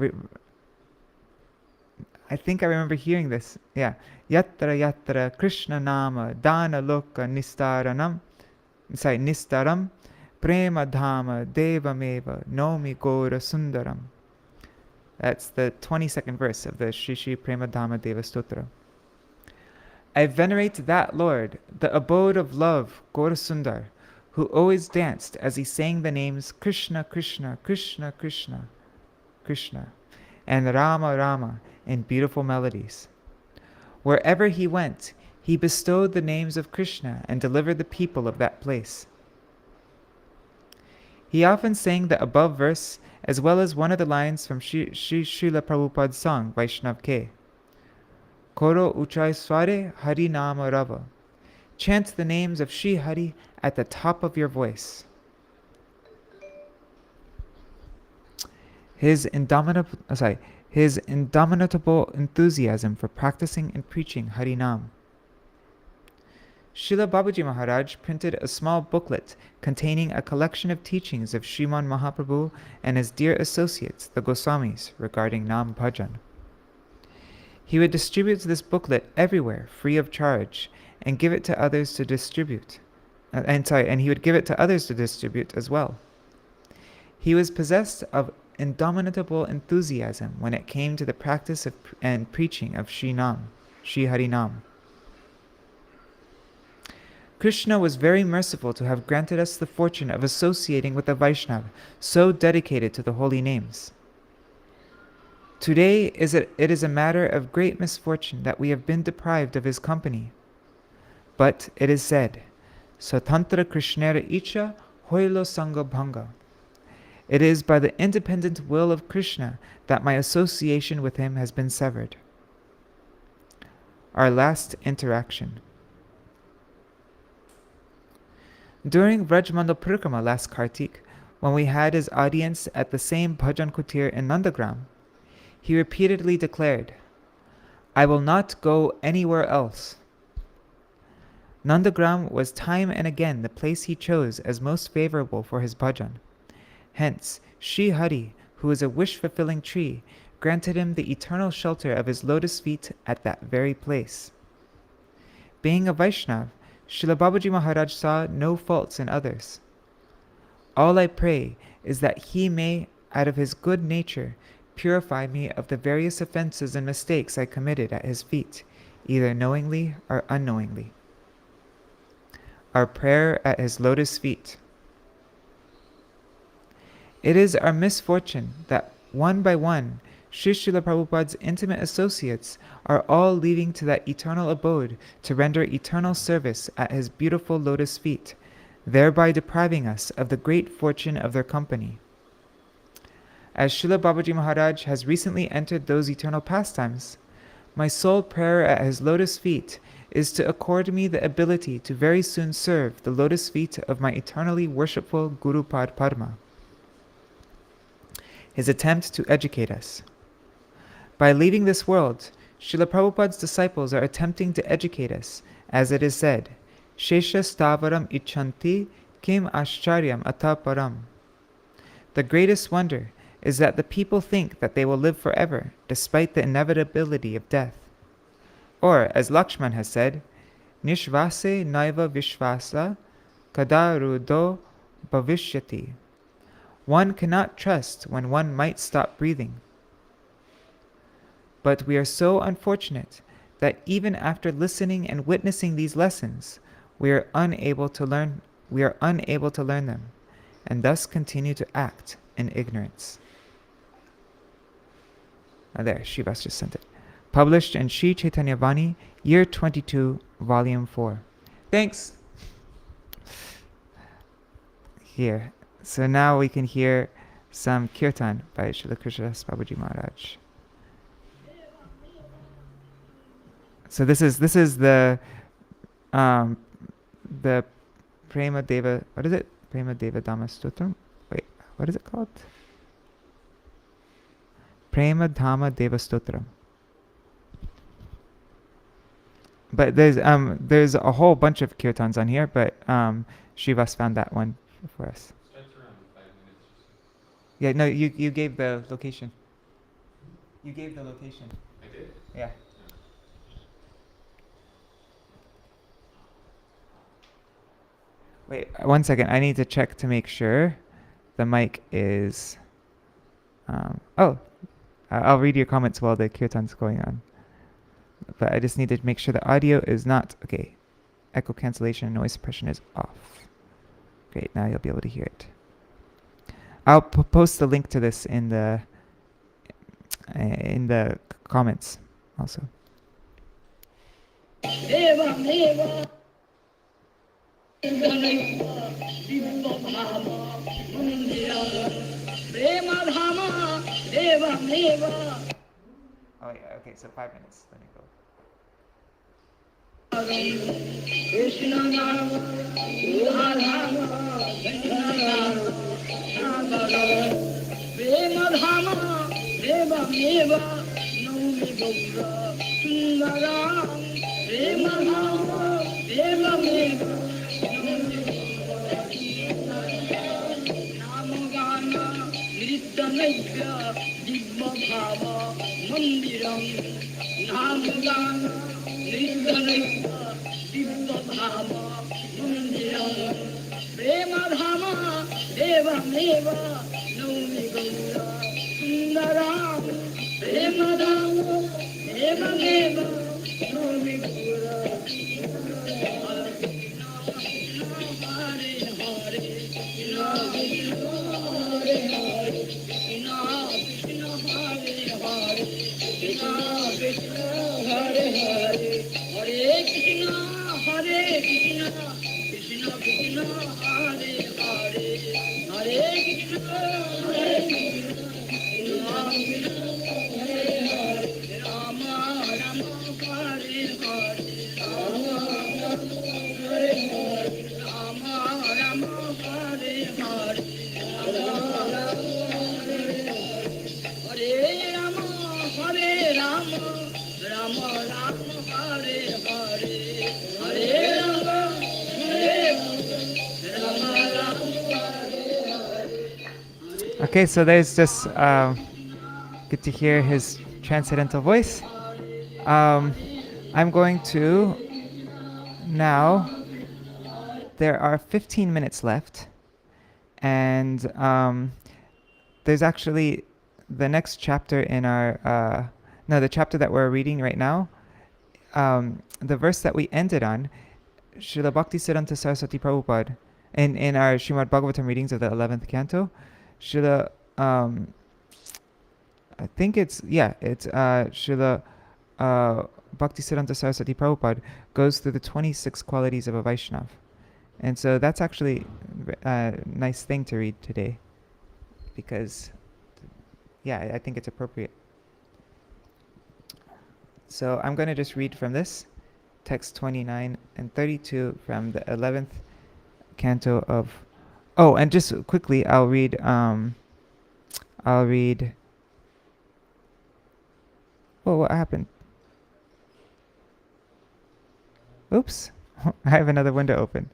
think I remember hearing this. Yeah. Yatra Yatra Krishna Nama Dana Loka Nistaranam. Nistaram Prema Dhama Devameva Nomi Gora Sundaram. That's the 22nd verse of the Śrī Śrīmad Deva Stotra. I venerate that Lord, the abode of love, Gora Sundar, who always danced as he sang the names Krishna, Krishna, Krishna, Krishna, Krishna, and Rama, Rama in beautiful melodies. Wherever he went, he bestowed the names of Krishna and delivered the people of that place. He often sang the above verse as well as one of the lines from Srila Prabhupada's song, Vaishnav Ke. Koro Uchai Sware Hari Nama Rava. Chant the names of Shri Hari at the top of your voice. His indomitable enthusiasm for practicing and preaching Harinam. Srila Bābājī Maharaj printed a small booklet containing a collection of teachings of Sriman Mahaprabhu and his dear associates, the Gosvāmīs, regarding Nam Bhajan. He would distribute this booklet everywhere, free of charge, and give it to others to distribute. And he would give it to others to distribute as well. He was possessed of indomitable enthusiasm when it came to the practice of and preaching of Shri Harinam. Krishna was very merciful to have granted us the fortune of associating with a Vaishnava so dedicated to the holy names. Today it is a matter of great misfortune that we have been deprived of his company. But it is said, Satantra Krishnera Icha Hoilo Sangha Bhanga. It is by the independent will of Krishna that my association with him has been severed. Our last interaction. During Vrajmandal Parikrama last Kartik, when we had his audience at the same Bhajan Kutir in Nandagram, he repeatedly declared, I will not go anywhere else. Nandagram was time and again the place he chose as most favorable for his bhajan. Hence, Shri Hari, who is a wish-fulfilling tree, granted him the eternal shelter of his lotus feet at that very place. Being a Vaishnav, Srila Bābājī Maharaj saw no faults in others. All I pray is that he may, out of his good nature, purify me of the various offenses and mistakes I committed at his feet, either knowingly or unknowingly. Our prayer at his lotus feet. It is our misfortune that one by one, Srila Prabhupada's intimate associates are all leaving to that eternal abode to render eternal service at his beautiful lotus feet, thereby depriving us of the great fortune of their company. As Srila Bābājī Maharaj has recently entered those eternal pastimes, my sole prayer at his lotus feet is to accord me the ability to very soon serve the lotus feet of my eternally worshipful Guru Pad Padma. His attempt to educate us. By leaving this world, Srila Prabhupada's disciples are attempting to educate us, as it is said, Shesha Stavaram Ichanti Kim Ashcharyam Ataparam. The greatest wonder is that the people think that they will live forever, despite the inevitability of death. Or, as Lakshman has said, Nishvase Naiva Vishvasa Kadarudo Bhavishyati. One cannot trust when one might stop breathing. But we are so unfortunate that even after listening and witnessing these lessons, we are unable to learn them, and thus continue to act in ignorance. There, Srivas just sent it. Published in Sri Chaitanya Vani, Year 22, Volume 4. Thanks! Here. So now we can hear some kirtan by Srila Kṛṣṇadāsa Bābājī Maharaj. So this is the Prema Deva. What is it? Prema Deva Dhamma Stotram. Wait, what is it called? Prema Dhamma Deva Stotram. But there's a whole bunch of kirtans on here, but Srivas found that one for us. Starts around 5 minutes. Yeah, no, you gave the location. You gave the location. I did? Yeah. Wait, 1 second. I need to check to make sure the mic is. I'll read your comments while the kirtan's going on. But I just need to make sure the audio is not okay. Echo cancellation and noise suppression is off. Great, now you'll be able to hear it. I'll post the link to this in the comments also. Oh yeah, okay, so 5 minutes. Let me go. Okay, so there's just good to hear his transcendental voice. I'm going to now. There are 15 minutes left, and there's actually the next chapter in our the chapter that we're reading right now. The verse that we ended on, Srila Bhaktisiddhanta Saraswati Prabhupada, in our Śrīmad Bhagavatam readings of the 11th canto, Srila, I think it's Srila Bhaktisiddhanta Saraswati Prabhupada goes through the 26 qualities of a Vaishnava. And so that's actually a nice thing to read today, because, I think it's appropriate. So I'm going to just read from this, text 29 and 32 from the 11th canto of... Oh, and just quickly, I'll read... Oh, what happened? Oops. I have another window open.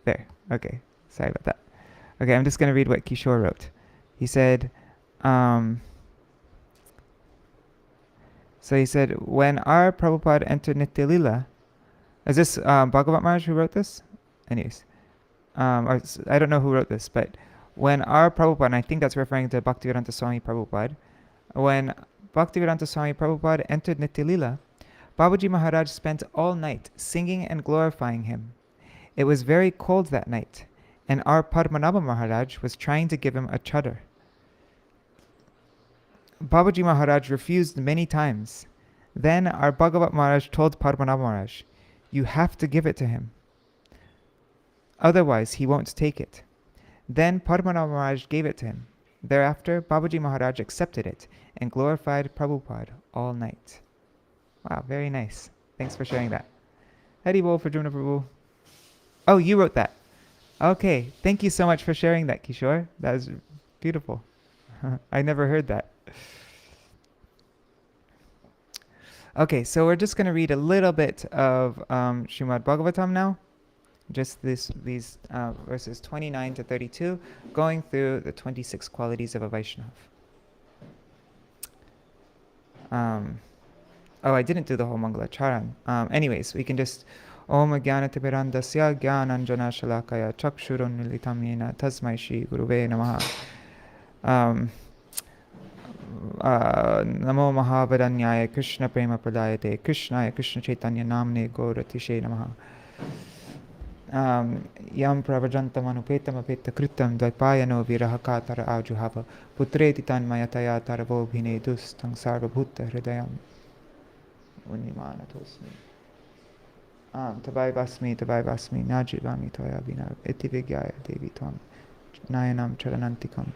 There. Okay. Sorry about that. Okay, I'm just going to read what Kishore wrote. He said... So he said, when our Prabhupada entered Nitya Lila... Is this Bhagavat Maharaj who wrote this? Anyways. I don't know who wrote this, but when our Prabhupada, and I think that's referring to Bhaktivedanta Swami Prabhupada, when Bhaktivedanta Swami Prabhupada entered Nitya Lila, Bābājī Mahārāja spent all night singing and glorifying him. It was very cold that night, and our Padmanabha Maharaj was trying to give him a chadar. Bābājī Maharaj refused many times. Then our Bhagavat Maharaj told Padmanabha Maharaj, "You have to give it to him. Otherwise, he won't take it." Then Padmanabha Maharaj gave it to him. Thereafter, Bābājī Maharaj accepted it and glorified Prabhupada all night. Wow, very nice. Thanks for sharing that. Hari Bol for Jumna Prabhu. Oh, you wrote that. Okay, thank you so much for sharing that, Kishore. That was beautiful. I never heard that. Okay, so we're just going to read a little bit of Śrīmad Bhagavatam now. Just these verses 29 to 32, going through the 26 qualities of a Vaishnava. Oh, I didn't do the whole Mangala Charan. Anyways, we can just Om Jnanatimirandasya Jnananjana Shalakaya Chakshurun Militam Yena Tasmai Shri Guruve Namaha. Namo Mahabharanyaya Krishna Prema Pradayate Krishnaya Krishna Chaitanya Namne Gauratishe Namaha. Yam Pravajantam Anupetam Apeta Kritam Dvaipayano Virahakatara Ajuhava Putreti Tanmayataya Taravo Bhine Dustang Sarva Bhutta Hridayam Unimana Tosmi Tabai Vasmi Najivami Toya Vina Etivigyaya Devi Tvam Nayanam Charanantikam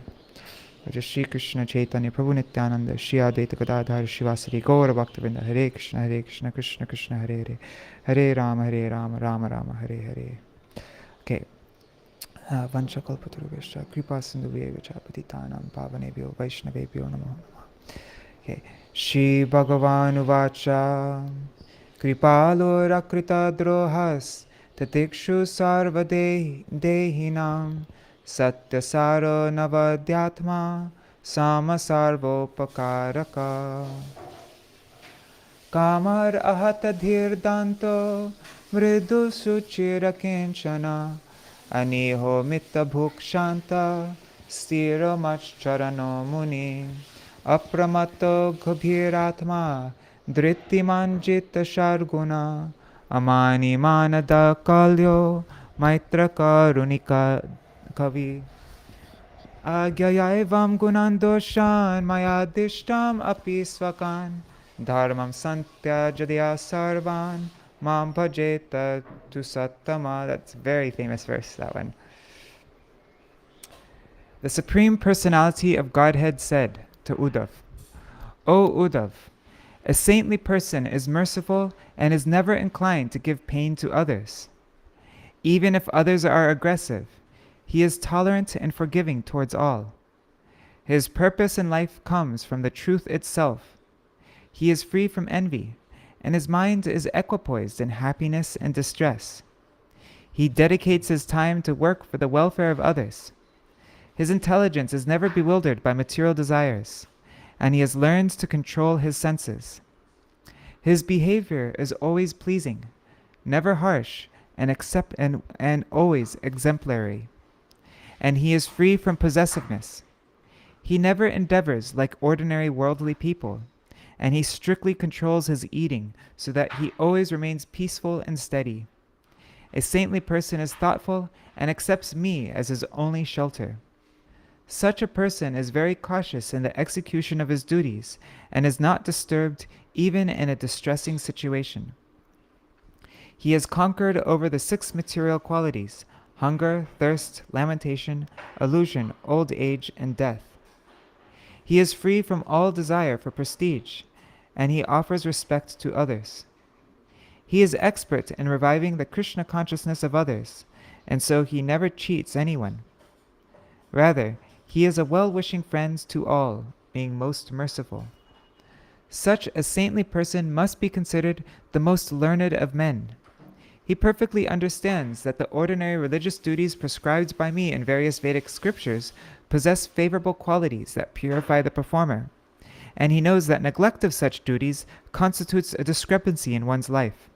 Shri Krishna Chaitanya Prabhu Nityananda Shri Advaita Gadadhar Shivasari Gaura Bhaktavinda Hare Krishna Krishna Krishna Hare Hare Hare Rama Rama Rama Hare Hare. Okay. Vanchakalpatarubhishya Kripa Sindhuvyevacha Patitanam Pavanebhyo Vaishnavebhyo Namo Namaha. Okay. Shri Bhagavan Uvacha Kripalo Rakrita Drohas Tatikshu Sarva Dehinam Satyasaro Navadhyatma Sama Sarvopakaraka Kamar Ahatadhir Danto Mridu Suchira Kinchana Aniho Mitta Bhukshanta Stira Machcharano Muni Apramato Gabhiratma Drittimanjita Sharguna Amani Manada Kalyo Maitra Karunika Kavi Agyayaivam Gunandoshan Mayadishtam Apisvakan Dharmam Santya Jadya Sarvan Mam Bhajeta Tu Sattama. That's a very famous verse, that one. The Supreme Personality of Godhead said to Uddhav, O Uddhav, a saintly person is merciful and is never inclined to give pain to others. Even if others are aggressive, he is tolerant and forgiving towards all. His purpose in life comes from the truth itself. He is free from envy, and his mind is equipoised in happiness and distress. He dedicates his time to work for the welfare of others. His intelligence is never bewildered by material desires, and he has learned to control his senses. His behavior is always pleasing, never harsh, and always exemplary. And he is free from possessiveness. He never endeavors like ordinary worldly people, and he strictly controls his eating so that he always remains peaceful and steady. A saintly person is thoughtful and accepts me as his only shelter. Such a person is very cautious in the execution of his duties and is not disturbed even in a distressing situation. He has conquered over the 6 material qualities: hunger, thirst, lamentation, illusion, old age, and death. He is free from all desire for prestige, and he offers respect to others. He is expert in reviving the Krishna consciousness of others, and so he never cheats anyone. Rather, he is a well-wishing friend to all, being most merciful. Such a saintly person must be considered the most learned of men. He perfectly understands that the ordinary religious duties prescribed by me in various Vedic scriptures possess favorable qualities that purify the performer, and he knows that neglect of such duties constitutes a discrepancy in one's life.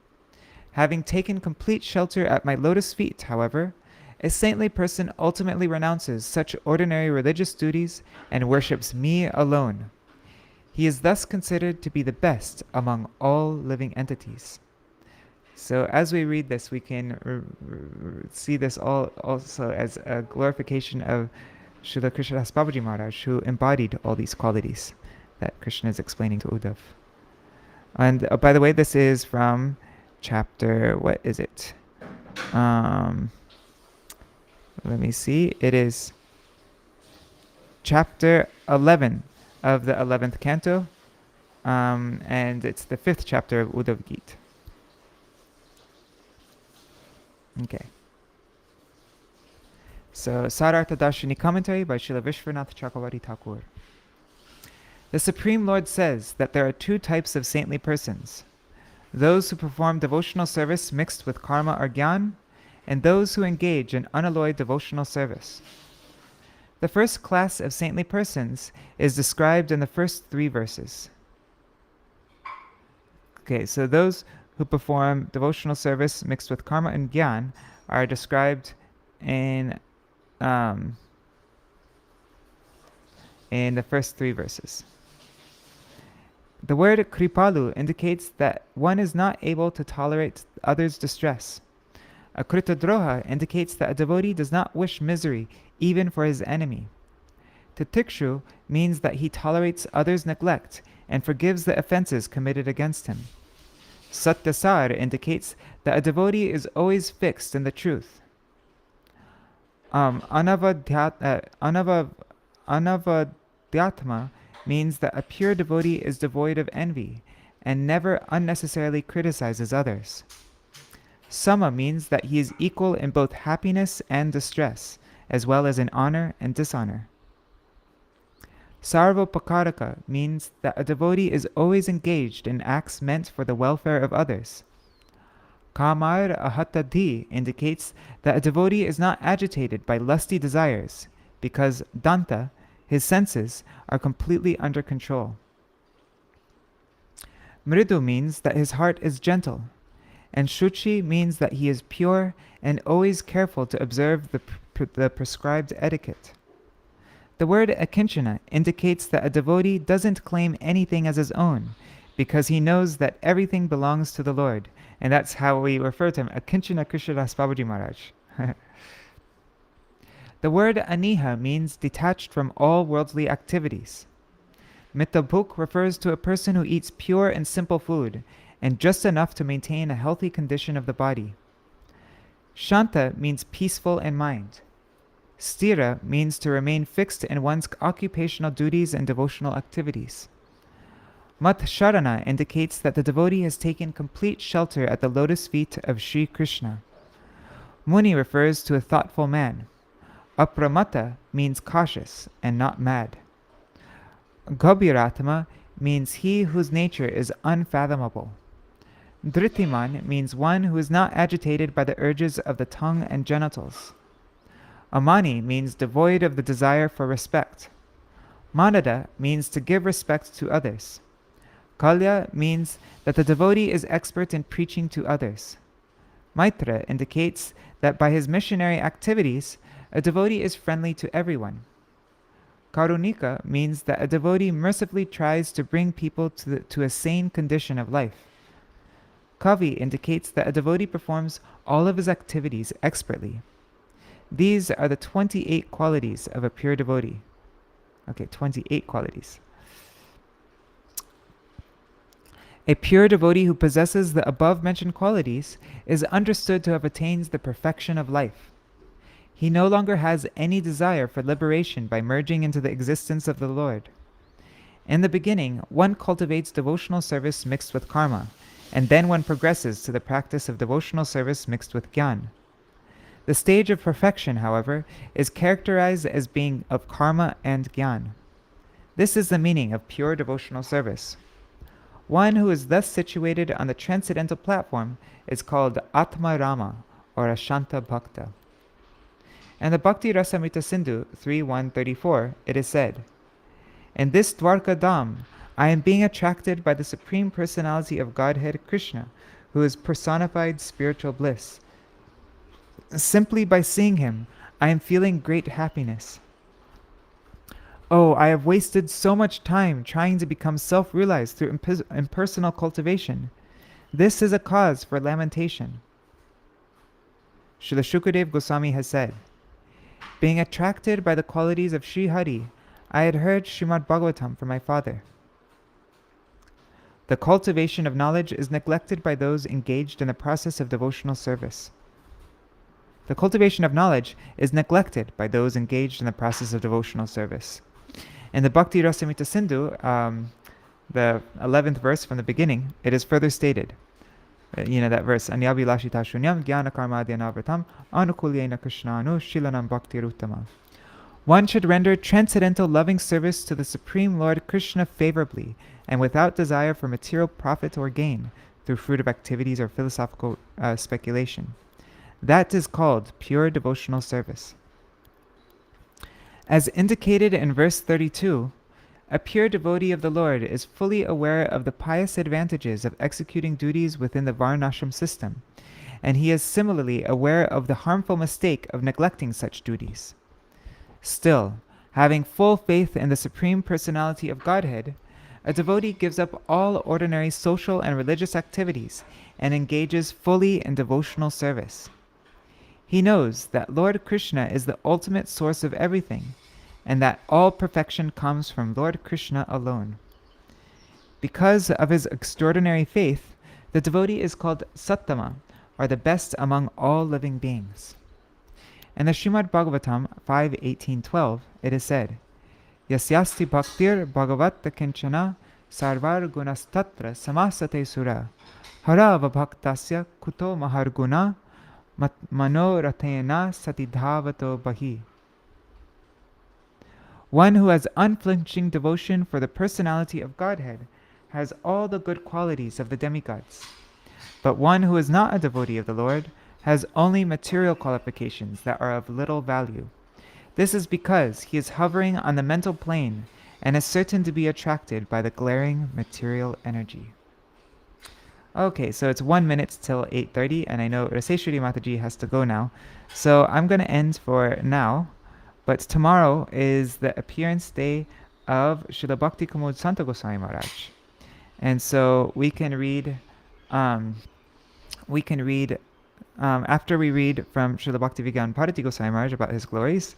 Having taken complete shelter at my lotus feet, however, a saintly person ultimately renounces such ordinary religious duties and worships me alone. He is thus considered to be the best among all living entities. So as we read this, we can see this all also as a glorification of Srila Kṛṣṇadāsa Bābājī Mahārāja, who embodied all these qualities that Krishna is explaining to Uddhav. And by the way, this is from chapter, what is it? Let me see. It is chapter 11 of the 11th canto, and it's the 5th chapter of Uddhav Gita. Okay. So, Sarartha Darshini commentary by Srila Vishwanath Chakravarti Thakur. The Supreme Lord says that there are two types of saintly persons: those who perform devotional service mixed with karma or gyan, and those who engage in unalloyed devotional service. The first class of saintly persons is described in the first 3 verses. Okay, so those who perform devotional service mixed with karma and gyan are described in the first 3 verses. The word kripalu indicates that one is not able to tolerate others' distress. Akritadroha indicates that a devotee does not wish misery even for his enemy. Titikshu means that he tolerates others' neglect and forgives the offenses committed against him. Satyasar indicates that a devotee is always fixed in the truth. Anavadhyatma means that a pure devotee is devoid of envy and never unnecessarily criticizes others. Sama means that he is equal in both happiness and distress, as well as in honor and dishonor. Sarvopakaraka means that a devotee is always engaged in acts meant for the welfare of others. Kamar ahatadhi indicates that a devotee is not agitated by lusty desires, because danta, his senses, are completely under control. Mridu means that his heart is gentle, and shuchi means that he is pure and always careful to observe the prescribed etiquette. The word Akiñcana indicates that a devotee doesn't claim anything as his own, because he knows that everything belongs to the Lord, and that's how we refer to him, Akiñcana Kṛṣṇadāsa Bābājī Mahārāja. The word aniha means detached from all worldly activities. Mitabhuk refers to a person who eats pure and simple food, and just enough to maintain a healthy condition of the body. Shanta means peaceful in mind. Stira means to remain fixed in one's occupational duties and devotional activities. Matsharana indicates that the devotee has taken complete shelter at the lotus feet of Sri Krishna. Muni refers to a thoughtful man. Apramata means cautious and not mad. Gobhiratma means he whose nature is unfathomable. Dhritiman means one who is not agitated by the urges of the tongue and genitals. Amani means devoid of the desire for respect. Manada means to give respect to others. Kalya means that the devotee is expert in preaching to others. Maitra indicates that by his missionary activities, a devotee is friendly to everyone. Karunika means that a devotee mercifully tries to bring people to a sane condition of life. Kavi indicates that a devotee performs all of his activities expertly. These are the 28 qualities of a pure devotee. Okay, 28 qualities. A pure devotee who possesses the above-mentioned qualities is understood to have attained the perfection of life. He no longer has any desire for liberation by merging into the existence of the Lord. In the beginning, one cultivates devotional service mixed with karma, and then one progresses to the practice of devotional service mixed with gyan. The stage of perfection, however, is characterized as being of karma and gyan. This is the meaning of pure devotional service. One who is thus situated on the transcendental platform is called Atma Rama, or a Shanta Bhakta. In the Bhakti Rasamrita Sindhu 3.1.34, it is said, "In this Dwarka Dham, I am being attracted by the Supreme Personality of Godhead Krishna, who is personified spiritual bliss. Simply by seeing him, I am feeling great happiness. Oh, I have wasted so much time trying to become self-realized through impersonal cultivation. This is a cause for lamentation." Srila Shukadeva Gosvāmī has said, "Being attracted by the qualities of Sri Hari, I had heard Śrīmad Bhagavatam from my father. The cultivation of knowledge is neglected by those engaged in the process of devotional service. The cultivation of knowledge is neglected by those engaged in the process of devotional service." In the Bhakti Rasamrita Sindhu, the 11th verse from the beginning, it is further stated, that verse, Anyabhilashita shunyam jnana karmadhyanavartam anukulyena krishnanu shilanam bhaktiruttama. One should render transcendental loving service to the Supreme Lord Krishna favorably and without desire for material profit or gain through fruitive activities or philosophical speculation. That is called pure devotional service. As indicated in verse 32, a pure devotee of the Lord is fully aware of the pious advantages of executing duties within the Varnashram system, and he is similarly aware of the harmful mistake of neglecting such duties. Still, having full faith in the Supreme Personality of Godhead, a devotee gives up all ordinary social and religious activities and engages fully in devotional service. He knows that Lord Krishna is the ultimate source of everything, and that all perfection comes from Lord Krishna alone. Because of his extraordinary faith, the devotee is called Sattama, or the best among all living beings. In the Śrīmad Bhagavatam 5.18.12, it is said, Yasyasti bhaktir bhagavat Akiñcana sarvar gunastatra samasate sura harava bhaktasya kuto maharguna manoratena satidhavato bahi. One who has unflinching devotion for the personality of Godhead has all the good qualities of the demigods. But one who is not a devotee of the Lord has only material qualifications that are of little value. This is because he is hovering on the mental plane and is certain to be attracted by the glaring material energy. Okay, so it's 1 minute till 8:30, and I know Raseshwari Mataji has to go now. So I'm going to end for now. But tomorrow is the appearance day of Srila Bhakti Kumud Santa Goswami Maharaj. And so we can read, after we read from Srila Bhakti Vijñāna Bhāratī Goswami Maharaj about his glories,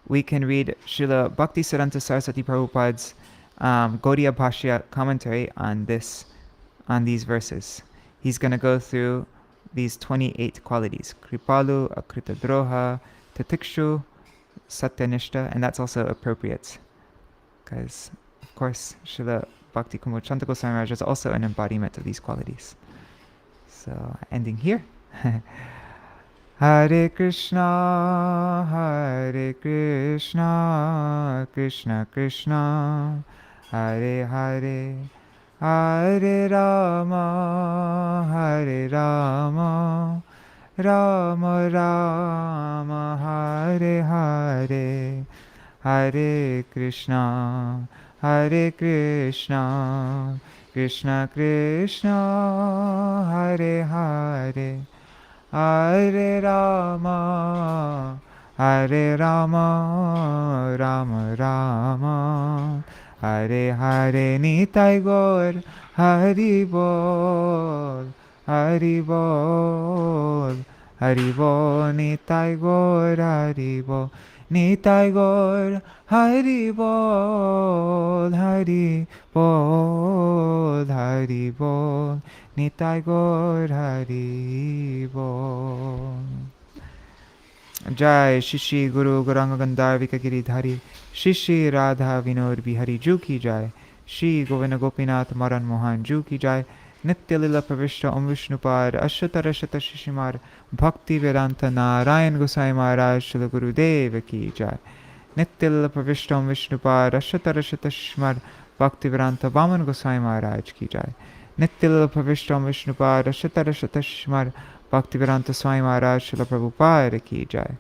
we can read Srila Bhakti Siddhanta Saraswati Prabhupada's Gaudiya Bhashya commentary on these verses. He's going to go through these 28 qualities: Kripalu, Akrita Droha, Tatikshu, Satyanishta, and that's also appropriate because, of course, Srila Bhakti Kumud Santa Goswami Maharaj is also an embodiment of these qualities. So, ending here. Hare Krishna, Krishna Krishna, Hare Hare, Hare Rama, Rama Rama, Hare Hare, Hare Krishna, Krishna Krishna, Hare Hare, Hare Rama, Rama Rama, Hare Hare. Nitai Gaur, Hari Bol, Hari Bol, Hari Bol. Nitai Gaur, Hari Bol, Nitai Gaur, Hari Bol, Hari Bol, Hari Bol. Nitai Gaur, Hari Bol. Jai Shri Guru Gauranga Gandharvika Giridhari Shri Radha Vinod Bihari Ju Ki Jai, Shri Govinda Gopinath Maran Mohan Ju Ki Jai, Nitya Lila Pravishta Om Vishnupad Ashata Rashata Shishimar Bhakti Vedanta Narayan Gosai Maharaj Shila Guru Deva Ki Jai, Nitya Lila Pravishta Om Vishnupad Ashata Rashata Shishimar Bhakti Vedanta Vaman Gosai Maharaj Ki Jai, Nitya Lila Pravishta Om Vishnupad Ashata Rashata Shishimar Bhakti Vedanta Swami Maharaj Shila Prabhupada Ki Jai,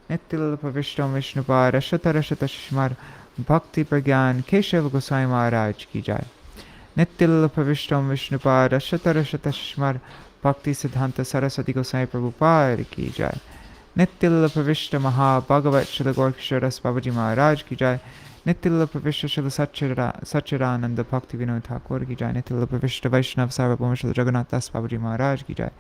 Nitya Lila Pravishta Om Vishnupad Ashata Rashata Shishimar Bhakti Pragyan Keshav Goswami Maharaj Ki Jai, Nitya Lila Pravishta Om Vishnupad Ashata Rashata Shishimar Bhakti Siddhanta Saraswati Goswami Prabhupada Ki Jai, Nitya Lila Pravishta Maha Bhagavat Shila Gorkisharas Bābājī Maharaj Ki Jai, Nitya Lila Pravishta Shila Satchidananda Bhakti Vinod Thakur Ki Jai, Nitya Lila Pravishta Vaishnav Sarvabhauma Shila Jagannath Das Bābājī Maharaj Ki Jai,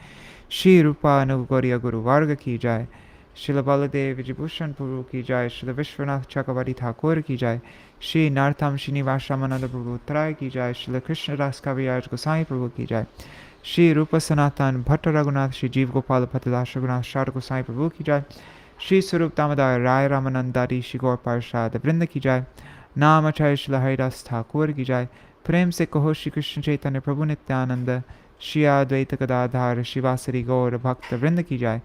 Shri Rupa Nugoriya Guru Varga Ki Jai, Srila Baladev Vijibhushan Puru Ki Jai, Srila Vishwanath Chakravarti Thakur Ki Jai, Shri Nartham Srinivas Ramananda Prabhu Trai Ki Jai, Srila Kṛṣṇadāsa Kaviraj Goswami Prabhu Ki Jai, Shri Rupa Sanatan Bhatta Raghunath Shri Jeev Gopal Bhattadash Raghunath Shara Goswami Prabhu Ki Jai, Shri Swarup Damodar Rai Ramanandari Shri Gaur Parshad Vrinda Ki Jai, Namacharya Srila Haridas Thakur Ki Jai, Prem Se Kaho Shri Krishna Chaitanya Prabhu Nityananda Shri Advaita Gadadhar Shivasari Gaura Bhakta Vrinda ki jai.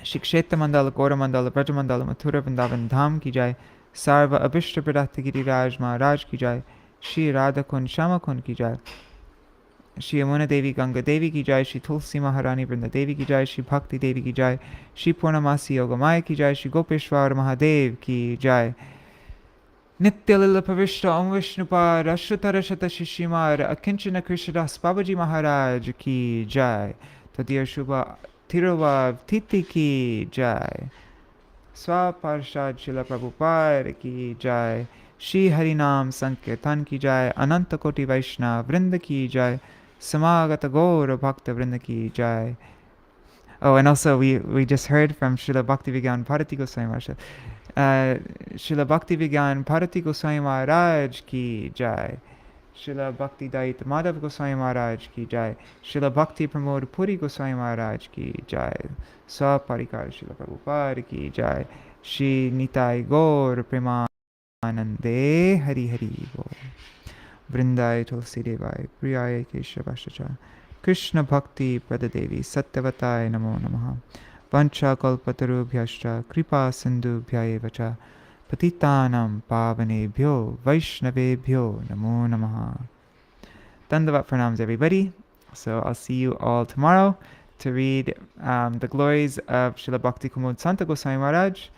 Shri Kshetra Mandala Gaura Mandala Braja Mandala Mathura Vrindavan Dham ki jai. Sarva Abhishta Pradata Giriraj Maharaj ki jai. Shri Radha Kund Shama Kund ki jai. Shri Yamuna Devi Ganga Devi ki jai. Shri Tulsi Maharani Vrinda Devi ki jai. Shri Bhakti Devi ki jai. Shri Purnamasi Yogamaya ki jai. Shri Gopeshwar Mahadev ki jai. Nityalila Pavishta Om Vishnupad Ashutara Shata Śrī Śrīmad Akiñcana Kṛṣṇadāsa Bābājī Mahārāja ki jai. Tadya Shubha Tiruva Titi ki jai. Swaparshad Srila Prabhupada ki jai. Shri Harinam Sankirtan ki jai. Ananta Koti Vaishnava Vrinda ki jai. Samagata Gaura Bhakta Vrinda ki jai. Oh, and also we just heard from Srila Bhakti Vijñāna Bhāratī Gosvāmī Maharaj. Srila Bhakti Vijñāna Bhāratī Gosvāmī Maharaj ki jai. Srila Bhakti Daita Madhav Gosvāmī Maharaj ki jai. Srila Bhakti Pramod Puri Gosvāmī Maharaj ki jai. Saparikar Srila Prabhupada ki jai. Shri Nitai Gaur Premanande Hari Hari Gaur. Vrindai Tulsi Devai Priyaya Keshavashacha. Krishna Bhakti Pradadevi Satyavatai Namo Namaha. Pancha Kalpatarubhyascha Kripa Sindhubhyayevacha. Patitanam Pavanebhyo Vaishnavebhyo Namo Namaha. Dandavat pranams, everybody. So I'll see you all tomorrow to read the glories of Srila Bhakti Kumud Santa Goswami Maharaj,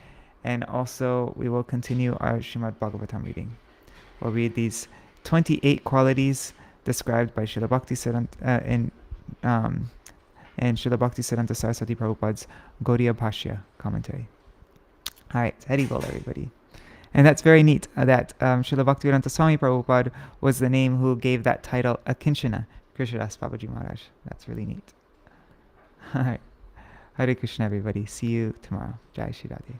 and also we will continue our Srimad Bhagavatam reading. We'll read these 28 qualities described by Srila Bhakti in Srila Bhakti Siddhanta Saraswati Prabhupada's Gaudiya Bhashya commentary. Alright, Hari Bol, everybody. And that's very neat that Srila Bhaktivedanta Swami Prabhupada was the name who gave that title Akiñcana, Kṛṣṇadāsa Bābājī Maharaj. That's really neat. Alright. Hare Krishna, everybody. See you tomorrow. Jai Shri Radhe.